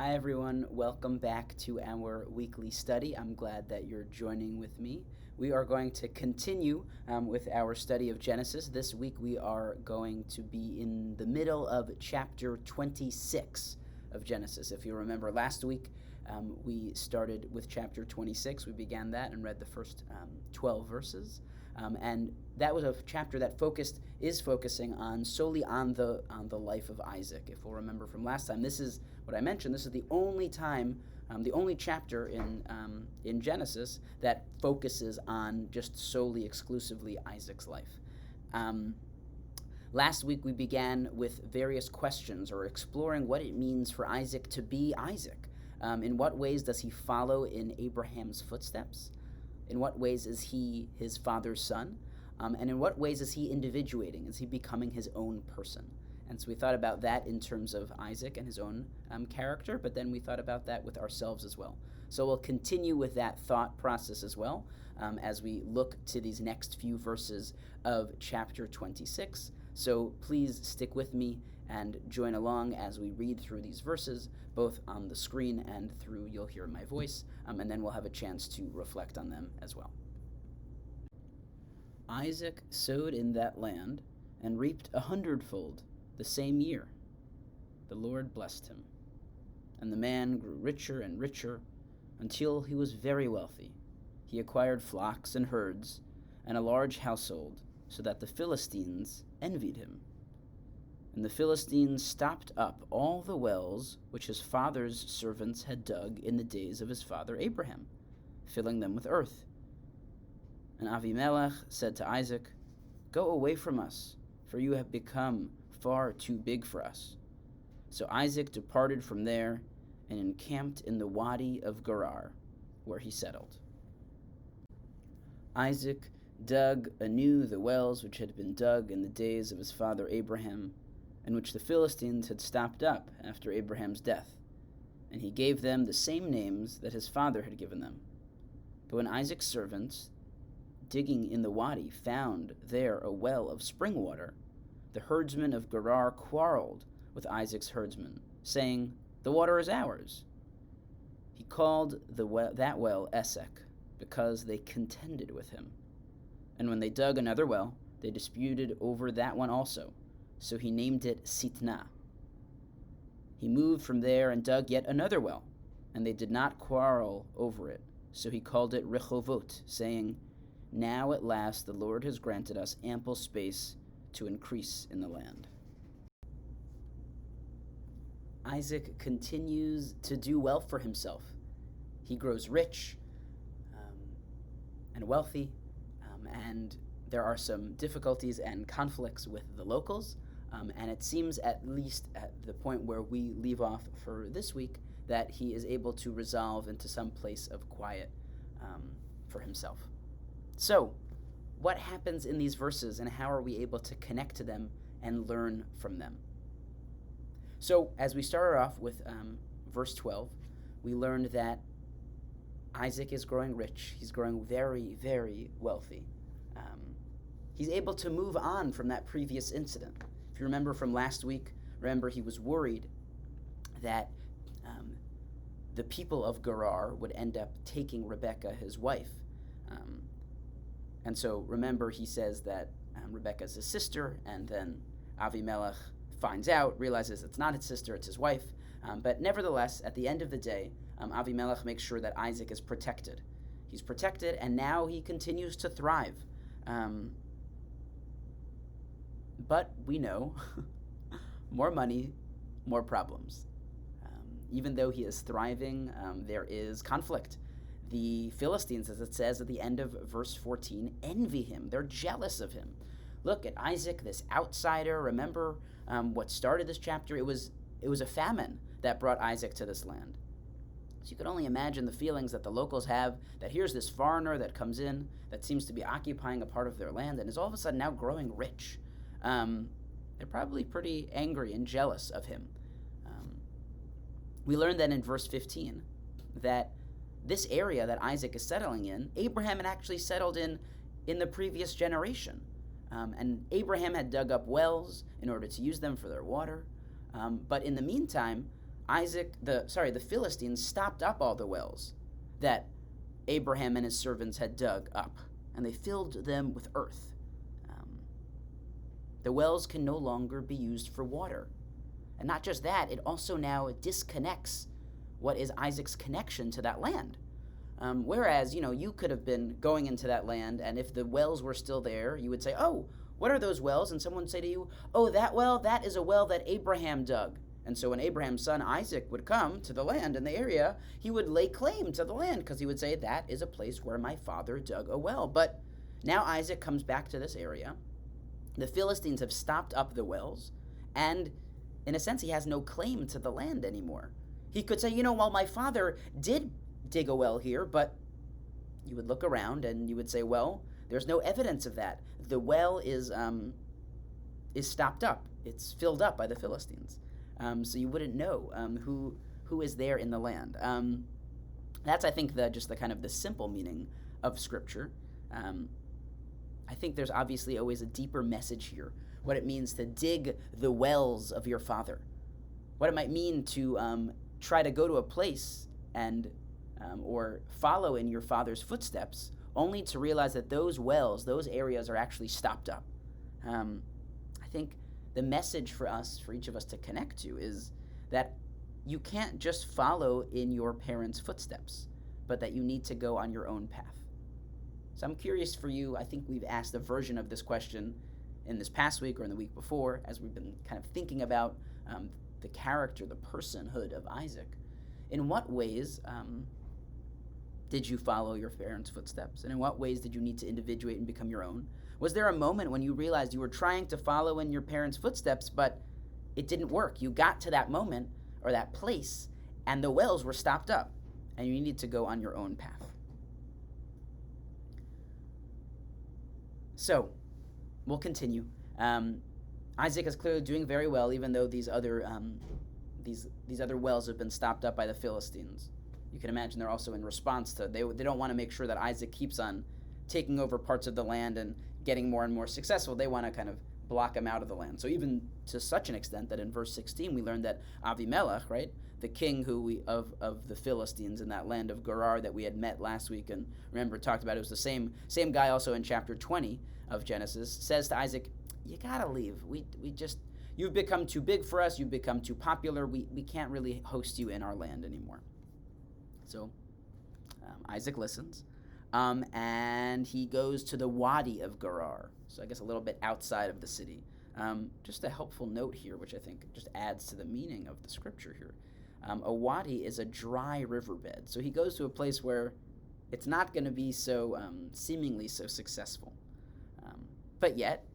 Hi, everyone. Welcome back to our weekly study. I'm glad that you're joining with me. We are going to continue with our study of Genesis. This week, we are going to be in the middle of chapter 26 of Genesis. If you remember last week, we started with chapter 26. We began that and read the first 12 verses. And that was a chapter that is focusing solely on the life of Isaac. If we'll remember from last time, this is what I mentioned. This is the only time, the only chapter in Genesis that focuses on just solely, exclusively Isaac's life. Last week we began with various questions or exploring what it means for Isaac to be Isaac. In what ways does he follow in Abraham's footsteps? In what ways is he his father's son? And in what ways is he individuating? Is he becoming his own person? And so we thought about that in terms of Isaac and his own character, but then we thought about that with ourselves as well. So we'll continue with that thought process as well as we look to these next few verses of chapter 26. So please stick with me and join along as we read through these verses, both on the screen and through you'll hear my voice, and then we'll have a chance to reflect on them as well. Isaac sowed in that land and reaped 100-fold the same year. The Lord blessed him, and the man grew richer and richer until he was very wealthy. He acquired flocks and herds and a large household, so that the Philistines envied him. And the Philistines stopped up all the wells which his father's servants had dug in the days of his father Abraham, filling them with earth. And Avimelech said to Isaac, "Go away from us, for you have become far too big for us." So Isaac departed from there and encamped in the Wadi of Gerar, where he settled. Isaac dug anew the wells which had been dug in the days of his father Abraham, and which the Philistines had stopped up after Abraham's death, and he gave them the same names that his father had given them. But when Isaac's servants, digging in the wadi, found there a well of spring water, the herdsmen of Gerar quarreled with Isaac's herdsmen, saying, "The water is ours." He called that well Esek, because they contended with him. And when they dug another well, they disputed over that one also. So he named it Sitnah. He moved from there and dug yet another well, and they did not quarrel over it. So he called it Rehovot, saying, "Now at last the Lord has granted us ample space to increase in the land." Isaac continues to do well for himself. He grows rich and wealthy, and there are some difficulties and conflicts with the locals. And it seems, at least at the point where we leave off for this week, that he is able to resolve into some place of quiet for himself. So, what happens in these verses, and how are we able to connect to them and learn from them? So, as we started off with verse 12, we learned that Isaac is growing rich. He's growing very, very wealthy. He's able to move on from that previous incident. If you remember from last week, he was worried that the people of Gerar would end up taking Rebekah, his wife. And so remember, he says that Rebekah is his sister, and then Avimelech finds out, realizes it's not his sister, it's his wife. But nevertheless, at the end of the day, Avimelech makes sure that Isaac is protected. He's protected, and now he continues to thrive. But we know, more money, more problems. Even though he is thriving, there is conflict. The Philistines, as it says at the end of verse 14, envy him. They're jealous of him. Look at Isaac, this outsider. Remember what started this chapter? It was a famine that brought Isaac to this land. So you could only imagine the feelings that the locals have, that here's this foreigner that comes in, that seems to be occupying a part of their land, and is all of a sudden now growing rich. They're probably pretty angry and jealous of him. We learned that in verse 15, that this area that Isaac is settling in, Abraham had actually settled in the previous generation. And Abraham had dug up wells in order to use them for their water. But in the meantime, the Philistines stopped up all the wells that Abraham and his servants had dug up, and they filled them with earth. The wells can no longer be used for water. And not just that, it also now disconnects what is Isaac's connection to that land. Whereas, you could have been going into that land, and if the wells were still there, you would say, oh, what are those wells? And someone would say to you, oh, that well, that is a well that Abraham dug. And so when Abraham's son Isaac would come to the land in the area, he would lay claim to the land because he would say, that is a place where my father dug a well. But now Isaac comes back to this area. The Philistines have stopped up the wells, and in a sense, he has no claim to the land anymore. He could say, well, my father did dig a well here, but you would look around and you would say, well, there's no evidence of that. The well is stopped up. It's filled up by the Philistines. So you wouldn't know who is there in the land. That's, I think, the kind of the simple meaning of Scripture. I think there's obviously always a deeper message here. What it means to dig the wells of your father. What it might mean to try to go to a place and or follow in your father's footsteps, only to realize that those wells, those areas are actually stopped up. I think the message for us, for each of us to connect to, is that you can't just follow in your parents' footsteps, but that you need to go on your own path. So I'm curious for you, I think we've asked a version of this question in this past week or in the week before, as we've been kind of thinking about the character, the personhood of Isaac. In what ways did you follow your parents' footsteps? And in what ways did you need to individuate and become your own? Was there a moment when you realized you were trying to follow in your parents' footsteps, but it didn't work? You got to that moment or that place, and the wells were stopped up, and you needed to go on your own path. So, we'll continue. Isaac is clearly doing very well, even though these other wells have been stopped up by the Philistines. You can imagine they're also in response to, they don't want to make sure that Isaac keeps on taking over parts of the land and getting more and more successful. They want to kind of block him out of the land. So even to such an extent that in verse 16 we learned that Avimelech, right, the king of the Philistines in that land of Gerar that we had met last week and remember talked about, it was the same guy also in chapter 20 of Genesis, says to Isaac, you gotta leave. You've become too big for us. You've become too popular. We can't really host you in our land anymore. So Isaac listens, and he goes to the Wadi of Gerar. So I guess a little bit outside of the city. Just a helpful note here, which I think just adds to the meaning of the scripture here. A wadi is a dry riverbed. So he goes to a place where it's not going to be so seemingly so successful. But yet,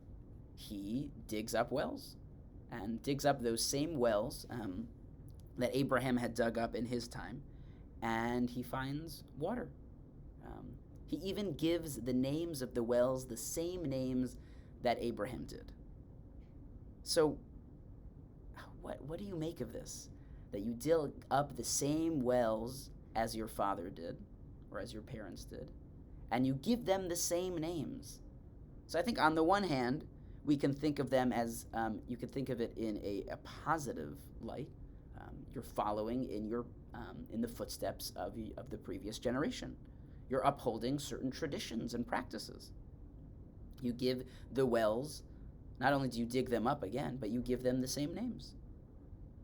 he digs up wells and digs up those same wells that Abraham had dug up in his time, and he finds water. He even gives the names of the wells the same names that Abraham did. So, what do you make of this? That you dig up the same wells as your father did, or as your parents did, and you give them the same names. So I think on the one hand, we can think of them as, you could think of it in a positive light. You're following in the footsteps of the previous generation. You're upholding certain traditions and practices. You give the wells, not only do you dig them up again, but you give them the same names.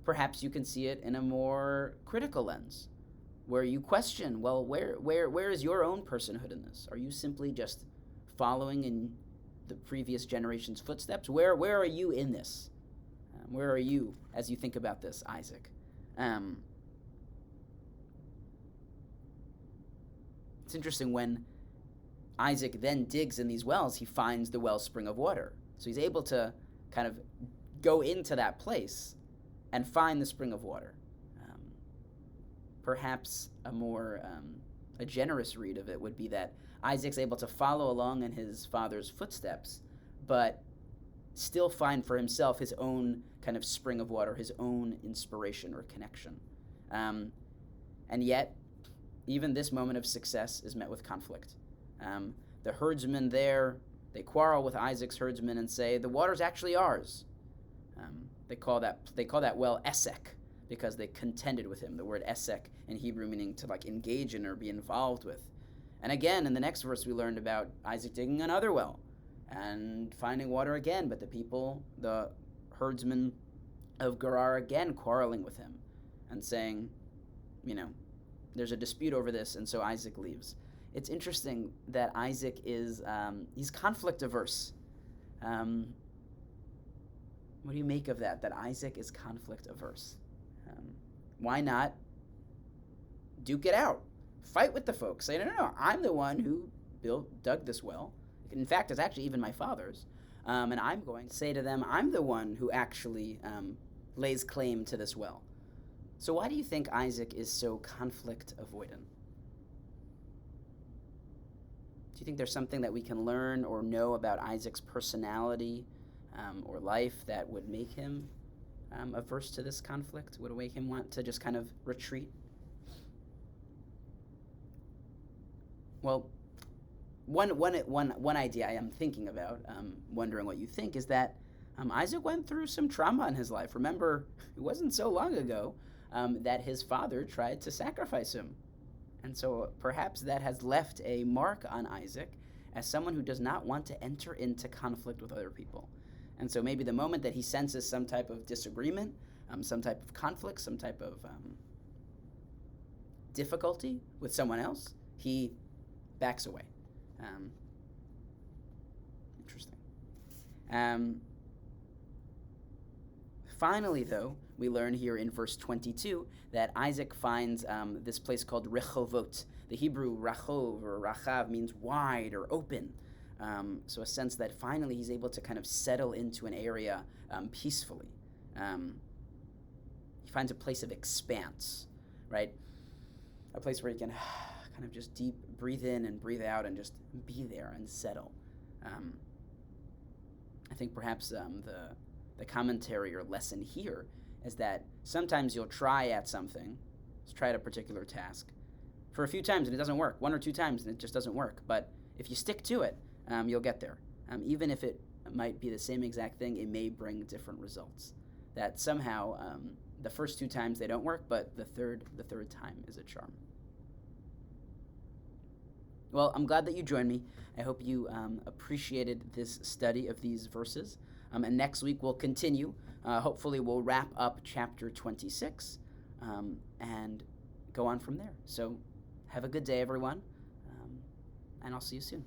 Perhaps you can see it in a more critical lens, where you question, well, where is your own personhood in this? Are you simply just following in the previous generation's footsteps? Where are you in this? Where are you as you think about this, Isaac? It's interesting when Isaac then digs in these wells, he finds the wellspring of water. So he's able to kind of go into that place and find the spring of water. Perhaps a generous read of it would be that Isaac's able to follow along in his father's footsteps, but still find for himself his own kind of spring of water, his own inspiration or connection. And yet, even this moment of success is met with conflict. The herdsmen there, they quarrel with Isaac's herdsmen and say, the water's actually ours. They call that well Esek, because they contended with him. The word esek in Hebrew meaning to like engage in or be involved with. And again, in the next verse, we learned about Isaac digging another well and finding water again, but the people, the herdsmen of Gerar, again quarreling with him and saying, there's a dispute over this, and so Isaac leaves. It's interesting that Isaac is, he's conflict averse. What do you make of that Isaac is conflict averse? Why not duke it out? Fight with the folks. Say, no, I'm the one who dug this well. In fact, it's actually even my father's. And I'm going to say to them, I'm the one who actually lays claim to this well. So why do you think Isaac is so conflict avoidant? Do you think there's something that we can learn or know about Isaac's personality or life that would make him averse to this conflict? Would make him want to just kind of retreat? Well, one idea I am thinking about, wondering what you think, is that Isaac went through some trauma in his life. Remember, it wasn't so long ago that his father tried to sacrifice him. And so perhaps that has left a mark on Isaac as someone who does not want to enter into conflict with other people. And so maybe the moment that he senses some type of disagreement, some type of conflict, some type of difficulty with someone else, he backs away. Interesting. Finally, though, we learn here in verse 22 that Isaac finds this place called Rechovot. The Hebrew rachov or rachav means wide or open. So a sense that finally he's able to kind of settle into an area peacefully. He finds a place of expanse, right? A place where he can kind of just deep breathe in and breathe out and just be there and settle. I think perhaps the commentary or lesson here is that sometimes you'll try at something, try at a particular task, for a few times and it doesn't work, 1 or 2 times and it just doesn't work. But if you stick to it, you'll get there. Even if it might be the same exact thing, it may bring different results. That somehow the first 2 times they don't work, but the third time is a charm. Well, I'm glad that you joined me. I hope you appreciated this study of these verses. And next week we'll continue. Hopefully we'll wrap up chapter 26 and go on from there. So have a good day, everyone, and I'll see you soon.